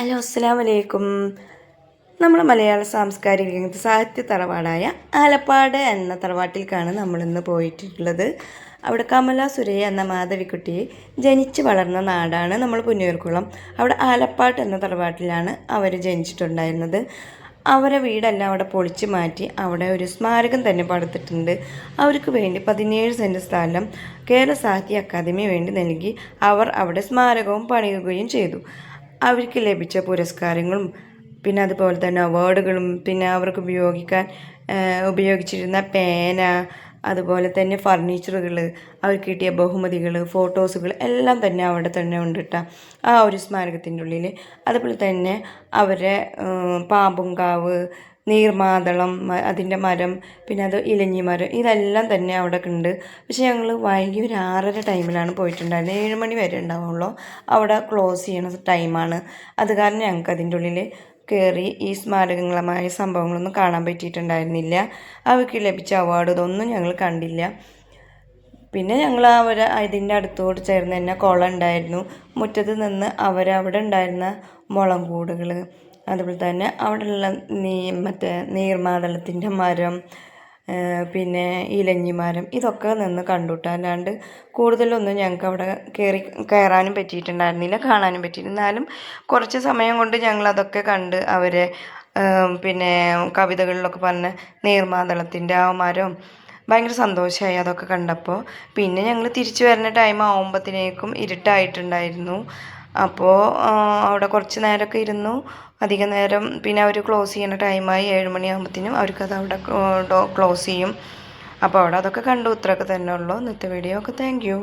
Hello അസ്സലാമു അലൈക്കും. നമ്മുടെ മലയാള സാംസ്കാരിക രംഗത്ത് സാഹിത്യ തറവാടായ ആലപ്പാട് എന്ന തറവാട്ടിലേക്കാണ് നമ്മളിന്ന് പോയിട്ടുള്ളത്. അവിടെ കമല സുരയ്യ എന്ന മാധവിക്കുട്ടിയെ ജനിച്ച് വളർന്ന നാടാണ് നമ്മൾ പുന്നയൂർക്കുളം. അവിടെ ആലപ്പാട് എന്ന തറവാട്ടിലാണ് അവർ ജനിച്ചിട്ടുണ്ടായിരുന്നത്. അവരെ വീടെല്ലാം അവിടെ പൊളിച്ച് മാറ്റി അവിടെ ഒരു സ്മാരകം തന്നെ പടുത്തിട്ടുണ്ട്. അവർക്ക് വേണ്ടി 17 സെൻറ്റ് സ്ഥലം കേരള സാഹിത്യ അക്കാദമി വേണ്ടി നൽകി അവർ അവിടെ സ്മാരകവും പണിയുകയും ചെയ്തു. അവർക്ക് ലഭിച്ച പുരസ്കാരങ്ങളും പിന്നെ അതുപോലെ തന്നെ അവാർഡുകളും പിന്നെ അവർക്ക് ഉപയോഗിച്ചിരുന്ന പേന, അതുപോലെ തന്നെ ഫർണിച്ചറുകൾ, അവർക്ക് കിട്ടിയ ബഹുമതികൾ, ഫോട്ടോസുകൾ എല്ലാം തന്നെ അവിടെ തന്നെ ഉണ്ട് കേട്ടോ ആ ഒരു സ്മാരകത്തിൻ്റെ ഉള്ളിൽ. അതുപോലെ തന്നെ അവരെ പാമ്പുംകാവ്, നീർമാതളം, അതിൻ്റെ മരം, പിന്നെ അത് ഇലഞ്ഞി മരം, ഇതെല്ലാം തന്നെ അവിടെ ഉണ്ട്. പക്ഷേ ഞങ്ങൾ വൈകി ഒരു 6:30 ടൈമിലാണ് പോയിട്ടുണ്ടായിരുന്നത്. 7 മണി വരെ ഉണ്ടാവുള്ളൂ. അവിടെ ക്ലോസ് ചെയ്യണ ടൈമാണ്. അത് കാരണം ഞങ്ങൾക്ക് അതിൻ്റെ ഉള്ളിൽ കയറി ഈ സ്മാരകങ്ങളുമായ സംഭവങ്ങളൊന്നും കാണാൻ പറ്റിയിട്ടുണ്ടായിരുന്നില്ല. അവർക്ക് ലഭിച്ച അവാർഡ് ഇതൊന്നും ഞങ്ങൾ കണ്ടില്ല. പിന്നെ ഞങ്ങൾ ഇതിൻ്റെ അടുത്തോട് ചേർന്ന് തന്നെ കുളം ഉണ്ടായിരുന്നു. മുറ്റത്ത് നിന്ന് അവരവിടെ ഉണ്ടായിരുന്ന മുളം കൂടുകൾ, അതുപോലെ തന്നെ അവിടെയുള്ള നീർമാതളത്തിൻ്റെ മരം, പിന്നെ ഇലഞ്ഞിമരം, ഇതൊക്കെ നിന്ന് കണ്ടുട്ടോ. അല്ലാണ്ട് കൂടുതലൊന്നും ഞങ്ങൾക്ക് അവിടെ കയറാനും പറ്റിയിട്ടുണ്ടായിരുന്നില്ല, കാണാനും പറ്റിയില്ല. എന്നാലും കുറച്ച് സമയം കൊണ്ട് ഞങ്ങളതൊക്കെ കണ്ട് അവരെ പിന്നെ കവിതകളിലൊക്കെ പറഞ്ഞ നീർമാതളത്തിൻ്റെ ആ മരം ഭയങ്കര സന്തോഷമായി അതൊക്കെ കണ്ടപ്പോൾ. പിന്നെ ഞങ്ങൾ തിരിച്ചു വരുന്ന ടൈം ആകുമ്പോഴത്തേക്കും ഇരുട്ടായിട്ടുണ്ടായിരുന്നു. അപ്പോൾ അവിടെ കുറച്ച് നേരമൊക്കെ ഇരുന്നു, അധികം നേരം. പിന്നെ അവർ ക്ലോസ് ചെയ്യുന്ന ടൈമായി 7 മണിയാകുമ്പോഴത്തേനും അവർക്കത് അവിടെ ക്ലോസ് ചെയ്യും. അപ്പോൾ അവിടെ അതൊക്കെ കണ്ടു. ഇത്രയൊക്കെ തന്നെ ഉള്ളൂ ഇന്നത്തെ വീഡിയോ. ഒക്കെ താങ്ക് യു.